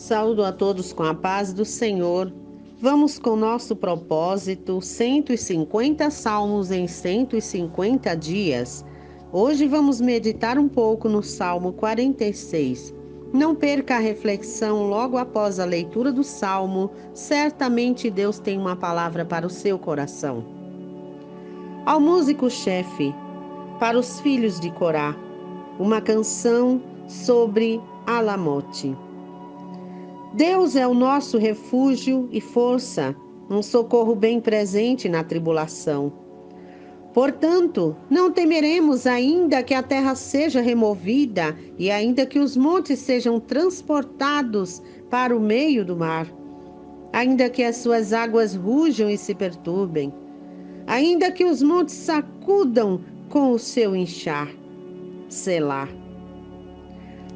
Saúdo a todos com a paz do Senhor. Vamos com nosso propósito, 150 salmos em 150 dias. Hoje vamos meditar um pouco no Salmo 46. Não perca a reflexão logo após a leitura do Salmo, certamente Deus tem uma palavra para o seu coração. Ao músico-chefe, para os filhos de Corá, uma canção sobre Alamote. Deus é o nosso refúgio e força, um socorro bem presente na tribulação. Portanto, não temeremos, ainda que a terra seja removida e ainda que os montes sejam transportados para o meio do mar, ainda que as suas águas rujam e se perturbem, ainda que os montes sacudam com o seu inchar. Selá.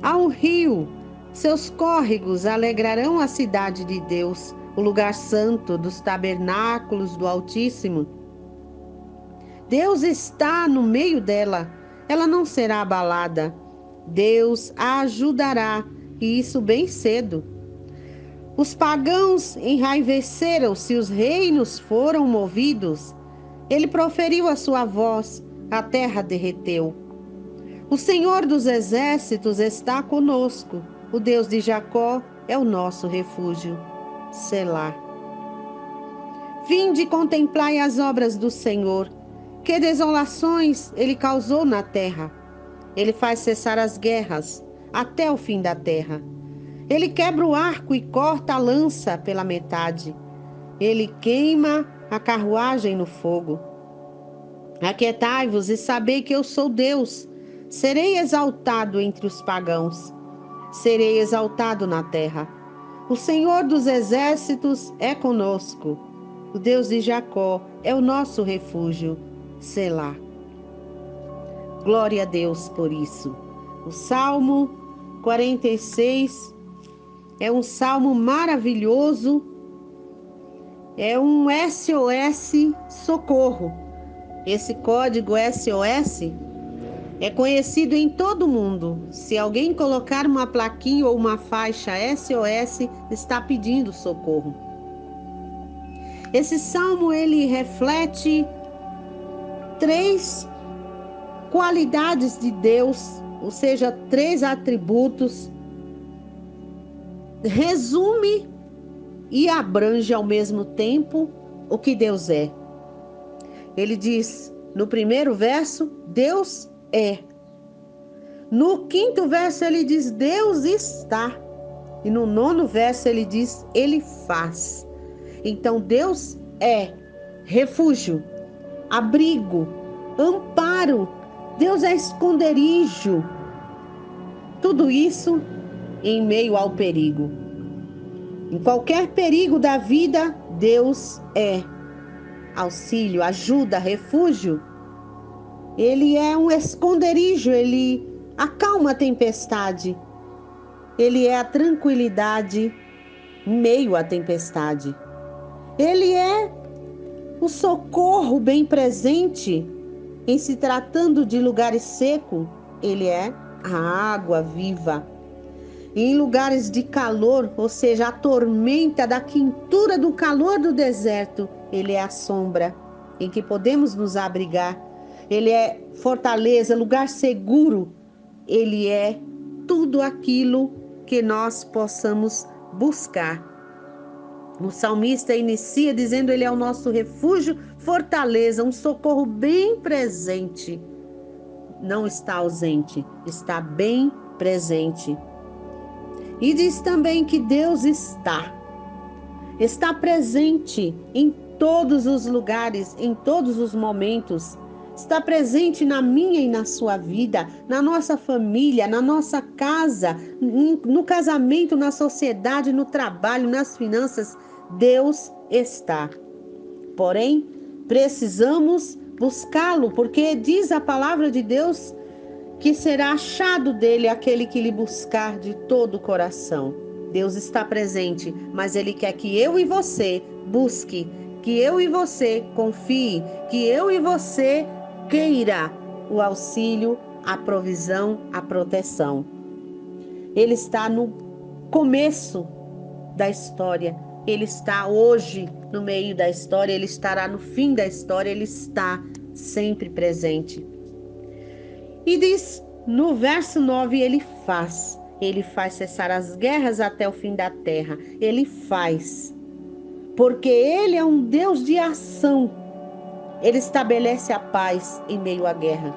Ao rio, seus córregos alegrarão a cidade de Deus, o lugar santo dos tabernáculos do Altíssimo. Deus está no meio dela, ela não será abalada. Deus a ajudará, e isso bem cedo. Os pagãos enraiveceram-se, os reinos foram movidos. Ele proferiu a sua voz, a terra derreteu. O Senhor dos exércitos está conosco. O Deus de Jacó é o nosso refúgio. Selá. Vinde e contemplai as obras do Senhor. Que desolações ele causou na terra. Ele faz cessar as guerras até o fim da terra. Ele quebra o arco e corta a lança pela metade. Ele queima a carruagem no fogo. Aquietai-vos e sabei que eu sou Deus. Serei exaltado entre os pagãos. Serei exaltado na terra. O Senhor dos exércitos é conosco. O Deus de Jacó é o nosso refúgio. Selá. Glória a Deus por isso. O Salmo 46 é um salmo maravilhoso. É um SOS socorro. Esse código SOS é conhecido em todo o mundo. Se alguém colocar uma plaquinha ou uma faixa SOS, está pedindo socorro. Esse salmo ele reflete 3 qualidades de Deus, ou seja, 3 atributos. Resume e abrange ao mesmo tempo o que Deus é. Ele diz no primeiro verso, Deus é. No 5º verso ele diz, Deus está. E no 9º verso ele diz, Ele faz. Então Deus é refúgio, abrigo, amparo. Deus é esconderijo. Tudo isso em meio ao perigo. Em qualquer perigo da vida, Deus é auxílio, ajuda, refúgio. Ele é um esconderijo, ele acalma a tempestade. Ele é a tranquilidade em meio à tempestade. Ele é o socorro bem presente em se tratando de lugares secos. Ele é a água viva. E em lugares de calor, ou seja, a tormenta da quintura do calor do deserto, Ele é a sombra em que podemos nos abrigar. Ele é fortaleza, lugar seguro. Ele é tudo aquilo que nós possamos buscar. O salmista inicia dizendo: Ele é o nosso refúgio, fortaleza, um socorro bem presente. Não está ausente, está bem presente. E diz também que Deus está presente em todos os lugares, em todos os momentos. Está presente na minha e na sua vida, na nossa família, na nossa casa, no casamento, na sociedade, no trabalho, nas finanças. Deus está. Porém, precisamos buscá-lo, porque diz a palavra de Deus que será achado dele aquele que lhe buscar de todo o coração. Deus está presente, mas Ele quer que eu e você busque, que eu e você confie, que eu e você queira o auxílio, a provisão, a proteção. Ele está no começo da história. Ele está hoje no meio da história, ele estará no fim da história, ele está sempre presente. E diz no verso 9, ele faz cessar as guerras até o fim da terra. Ele faz, porque ele é um Deus de ação. Ele estabelece a paz em meio à guerra.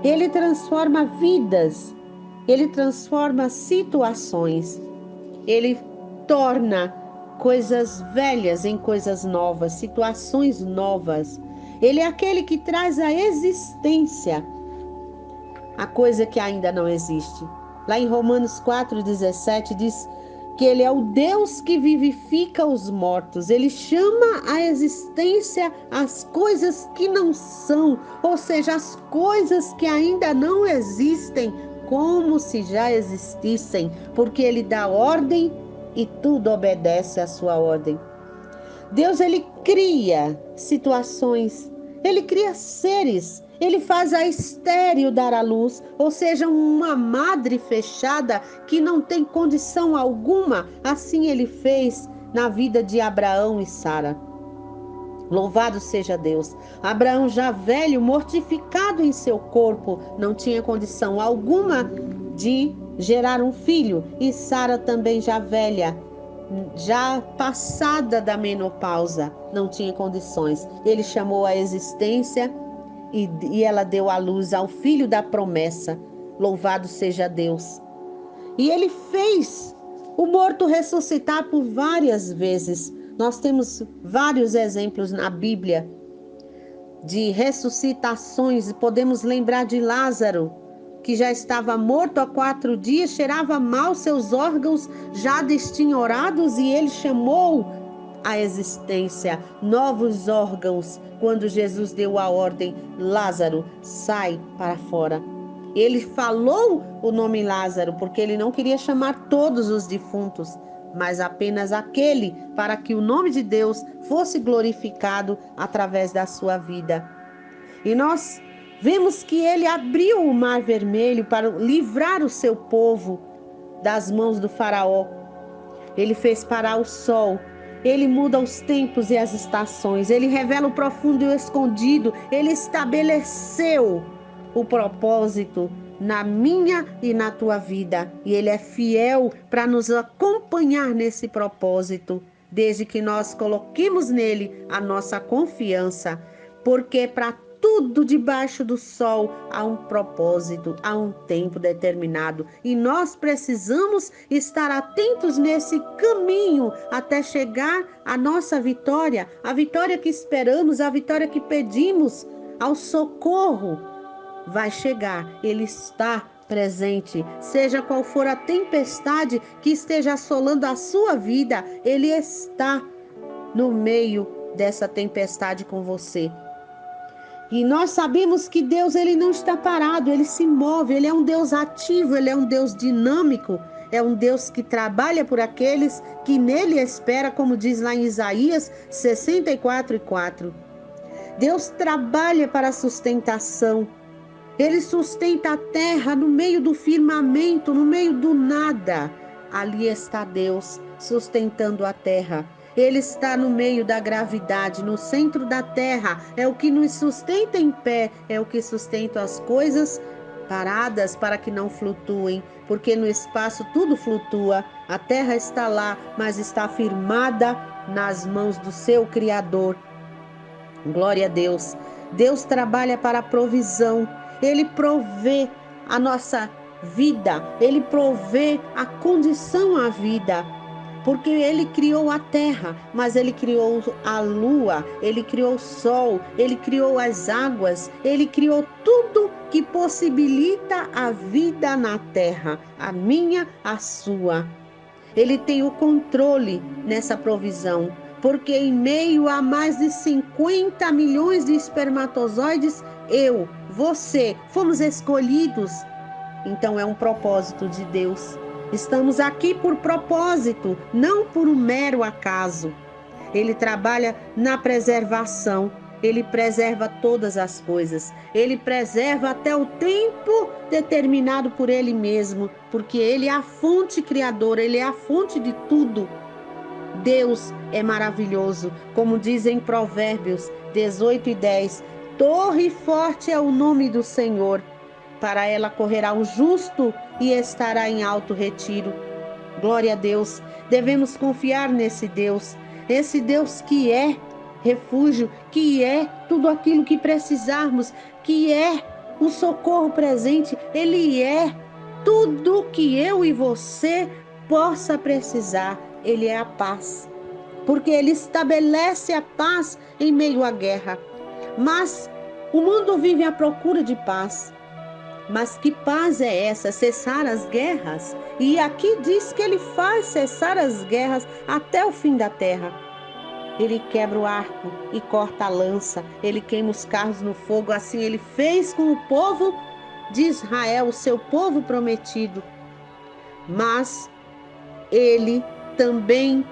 Ele transforma vidas, ele transforma situações, ele torna coisas velhas em coisas novas, situações novas. Ele é aquele que traz à existência a coisa que ainda não existe. Lá em Romanos 4,17 diz que ele é o Deus que vivifica os mortos. Ele chama à existência as coisas que não são, ou seja, as coisas que ainda não existem, como se já existissem, porque ele dá ordem e tudo obedece à sua ordem. Deus, ele cria situações, ele cria seres, ele faz a estéril dar à luz, ou seja, uma madre fechada que não tem condição alguma. Assim ele fez na vida de Abraão e Sara. Louvado seja Deus. Abraão, já velho, mortificado em seu corpo, não tinha condição alguma de gerar um filho. E Sara também já velha, já passada da menopausa, não tinha condições. Ele chamou a existência e ela deu à luz ao filho da promessa. Louvado seja Deus. E ele fez o morto ressuscitar por várias vezes. Nós temos vários exemplos na Bíblia de ressuscitações. Podemos lembrar de Lázaro, que já estava morto há 4 dias, cheirava mal, seus órgãos já destinhorados, e ele chamou à existência novos órgãos quando Jesus deu a ordem: Lázaro, sai para fora. Ele falou o nome Lázaro porque ele não queria chamar todos os defuntos, mas apenas aquele, para que o nome de Deus fosse glorificado através da sua vida. E nós vemos que ele abriu o Mar Vermelho para livrar o seu povo das mãos do faraó. Ele fez parar o sol. Ele muda os tempos e as estações. Ele revela o profundo e o escondido. Ele estabeleceu o propósito na minha e na tua vida. E ele é fiel para nos acompanhar nesse propósito, desde que nós coloquemos nele a nossa confiança. Porque para tudo debaixo do sol há um propósito, há um tempo determinado. E nós precisamos estar atentos nesse caminho até chegar à nossa vitória, a vitória que esperamos, a vitória que pedimos, ao socorro. Vai chegar, ele está presente. Seja qual for a tempestade que esteja assolando a sua vida, ele está no meio dessa tempestade com você. E nós sabemos que Deus, ele não está parado, ele se move, ele é um Deus ativo, ele é um Deus dinâmico, é um Deus que trabalha por aqueles que nele espera, como diz lá em Isaías 64:4. Deus trabalha para a sustentação. Ele sustenta a terra no meio do firmamento, no meio do nada. Ali está Deus sustentando a terra. Ele está no meio da gravidade, no centro da terra. É o que nos sustenta em pé, é o que sustenta as coisas paradas para que não flutuem, porque no espaço tudo flutua. A terra está lá, mas está firmada nas mãos do seu Criador. Glória a Deus. Deus trabalha para a provisão. Ele provê a nossa vida, ele provê a condição à vida, porque ele criou a terra, mas ele criou a lua, ele criou o sol, ele criou as águas, ele criou tudo que possibilita a vida na terra, a minha, a sua. Ele tem o controle nessa provisão, porque em meio a mais de 50 milhões de espermatozoides, você, fomos escolhidos. Então é um propósito de Deus. Estamos aqui por propósito, não por um mero acaso. Ele trabalha na preservação. Ele preserva todas as coisas. Ele preserva até o tempo determinado por ele mesmo, porque ele é a fonte criadora, ele é a fonte de tudo. Deus é maravilhoso, como dizem Provérbios 18:10. Torre forte é o nome do Senhor. Para ela correrá o justo e estará em alto retiro. Glória a Deus. Devemos confiar nesse Deus. Esse Deus que é refúgio, que é tudo aquilo que precisarmos, que é o socorro presente. Ele é tudo que eu e você possa precisar. Ele é a paz, porque ele estabelece a paz em meio à guerra. Mas o mundo vive à procura de paz. Mas que paz é essa? Cessar as guerras? E aqui diz que ele faz cessar as guerras até o fim da terra. Ele quebra o arco e corta a lança. Ele queima os carros no fogo. Assim ele fez com o povo de Israel, o seu povo prometido. Mas ele também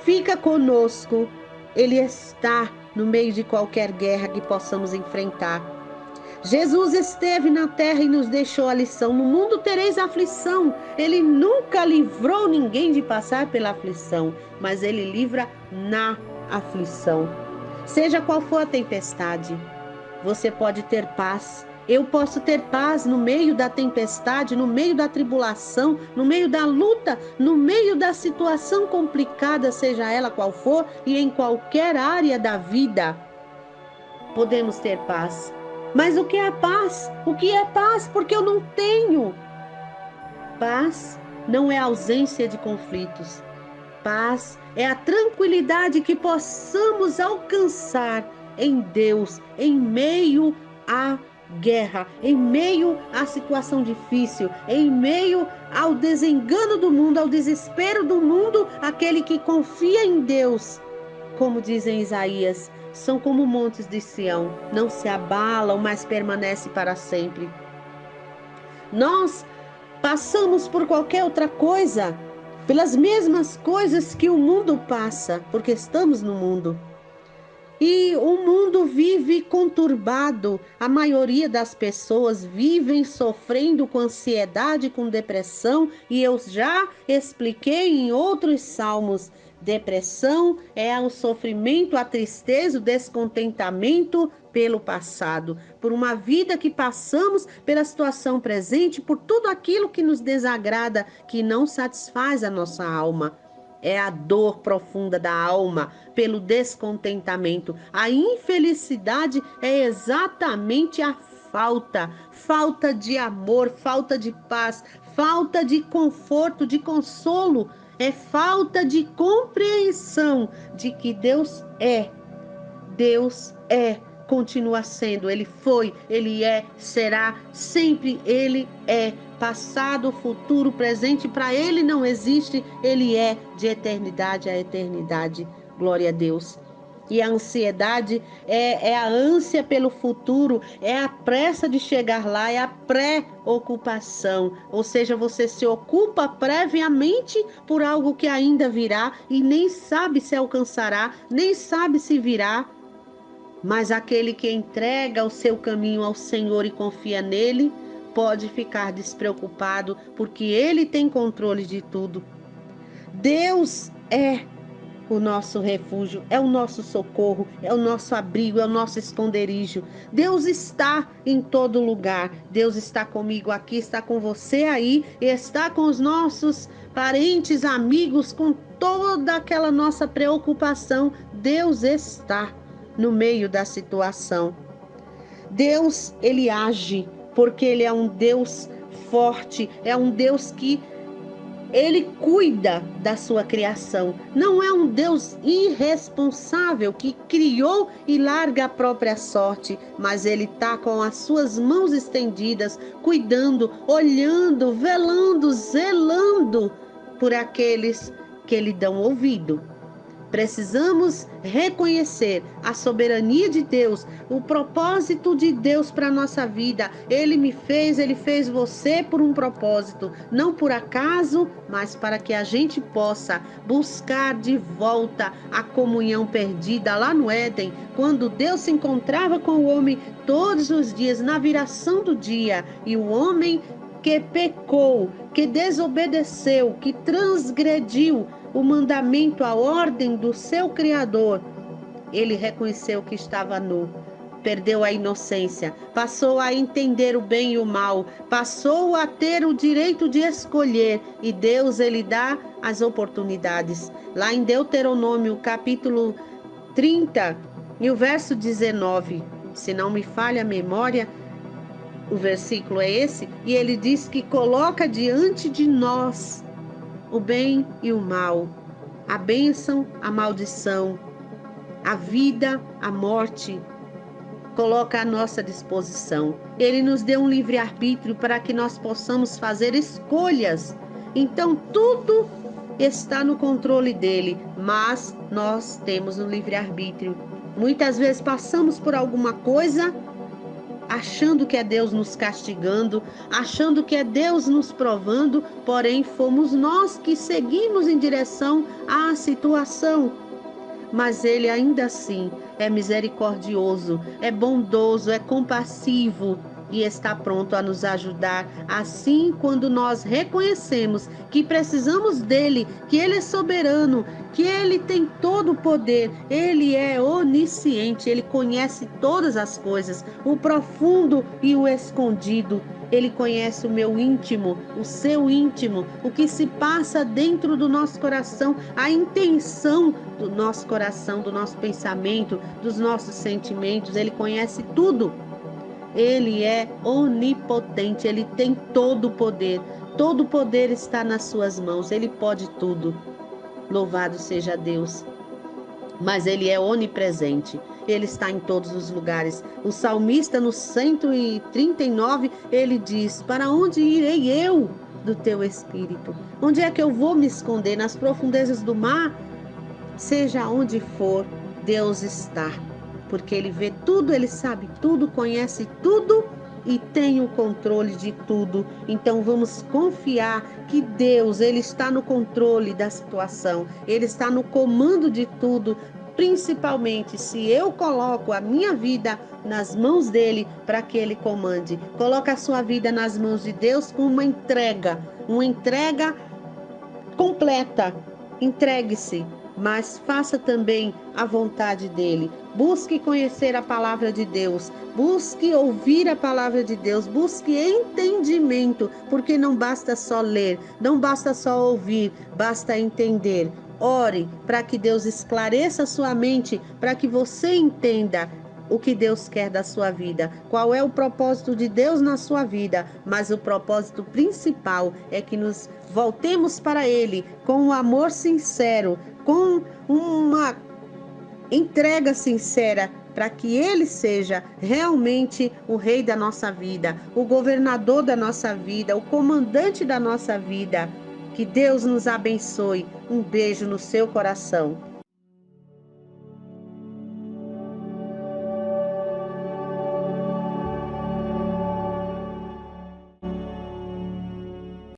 fica conosco. Ele está no meio de qualquer guerra que possamos enfrentar. Jesus esteve na terra e nos deixou a lição. No mundo tereis aflição. Ele nunca livrou ninguém de passar pela aflição, mas ele livra na aflição. Seja qual for a tempestade, você pode ter paz. Eu posso ter paz no meio da tempestade, no meio da tribulação, no meio da luta, no meio da situação complicada, seja ela qual for, e em qualquer área da vida. Podemos ter paz. Mas o que é paz? O que é paz? Porque eu não tenho. Paz não é ausência de conflitos. Paz é a tranquilidade que possamos alcançar em Deus, em meio à guerra, em meio à situação difícil, em meio ao desengano do mundo, ao desespero do mundo. Aquele que confia em Deus, como diz em Isaías, são como montes de Sião, não se abalam, mas permanecem para sempre. Nós passamos por qualquer outra coisa, pelas mesmas coisas que o mundo passa, porque estamos no mundo. E o mundo vive conturbado. A maioria das pessoas vivem sofrendo com ansiedade, com depressão, e eu já expliquei em outros salmos. Depressão é o sofrimento, a tristeza, o descontentamento pelo passado, por uma vida que passamos, pela situação presente, por tudo aquilo que nos desagrada, que não satisfaz a nossa alma. É a dor profunda da alma pelo descontentamento. A infelicidade é exatamente a falta de amor, falta de paz, falta de conforto, de consolo. É falta de compreensão de que Deus é, continua sendo, Ele foi, Ele é, será, sempre Ele é. Passado, futuro, presente, para Ele não existe, Ele é de eternidade a eternidade. Glória a Deus. E a ansiedade é a ânsia pelo futuro, é a pressa de chegar lá, é a preocupação. Ou seja, você se ocupa previamente por algo que ainda virá e nem sabe se alcançará, nem sabe se virá. Mas aquele que entrega o seu caminho ao Senhor e confia nele, pode ficar despreocupado, porque Ele tem controle de tudo. Deus é o nosso refúgio, é o nosso socorro, é o nosso abrigo, é o nosso esconderijo. Deus está em todo lugar. Deus está comigo aqui, está com você aí, está com os nossos parentes, amigos, com toda aquela nossa preocupação. Deus está no meio da situação. Deus, Ele age, porque Ele é um Deus forte, é um Deus que Ele cuida da sua criação. Não é um Deus irresponsável que criou e larga a própria sorte, mas Ele está com as suas mãos estendidas, cuidando, olhando, velando, zelando por aqueles que lhe dão ouvido. Precisamos reconhecer a soberania de Deus, o propósito de Deus para a nossa vida. Ele me fez, Ele fez você por um propósito, não por acaso, mas para que a gente possa buscar de volta a comunhão perdida lá no Éden, quando Deus se encontrava com o homem todos os dias, na viração do dia, e o homem que pecou, que desobedeceu, que transgrediu, o mandamento, a ordem do seu Criador, ele reconheceu que estava nu, perdeu a inocência, passou a entender o bem e o mal, passou a ter o direito de escolher, e Deus, ele dá as oportunidades. Lá em Deuteronômio, capítulo 30, e o verso 19, se não me falha a memória, o versículo é esse, e ele diz que coloca diante de nós o bem e o mal, a bênção, a maldição, a vida, a morte, coloca à nossa disposição. Ele nos deu um livre-arbítrio para que nós possamos fazer escolhas. Então, tudo está no controle dele, mas nós temos um livre-arbítrio. Muitas vezes passamos por alguma coisa achando que é Deus nos castigando, achando que é Deus nos provando, porém fomos nós que seguimos em direção à situação. Mas ele ainda assim é misericordioso, é bondoso, é compassivo e está pronto a nos ajudar. Assim, quando nós reconhecemos que precisamos dele, que ele é soberano, que ele tem todo o poder, ele é onisciente, ele conhece todas as coisas, o profundo e o escondido. Ele conhece o meu íntimo, o seu íntimo, o que se passa dentro do nosso coração, a intenção do nosso coração, do nosso pensamento, dos nossos sentimentos. Ele conhece tudo. Ele é onipotente, ele tem todo o poder. Todo o poder está nas suas mãos, ele pode tudo. Louvado seja Deus. Mas ele é onipresente, ele está em todos os lugares. O salmista, no 139, ele diz: para onde irei eu do teu espírito? Onde é que eu vou me esconder? Nas profundezas do mar? Seja onde for, Deus está, porque ele vê tudo, ele sabe tudo, conhece tudo e tem o controle de tudo. Então vamos confiar que Deus, ele está no controle da situação, ele está no comando de tudo, principalmente se eu coloco a minha vida nas mãos dele para que ele comande. Coloca a sua vida nas mãos de Deus com uma entrega completa. Entregue-se, mas faça também a vontade dele. Busque conhecer a palavra de Deus, busque ouvir a palavra de Deus, busque entendimento, porque não basta só ler, não basta só ouvir, basta entender. Ore para que Deus esclareça a sua mente, para que você entenda o que Deus quer da sua vida, qual é o propósito de Deus na sua vida, mas o propósito principal é que nos voltemos para Ele com um amor sincero, com uma entrega sincera, para que Ele seja realmente o rei da nossa vida, o governador da nossa vida, o comandante da nossa vida. Que Deus nos abençoe. Um beijo no seu coração.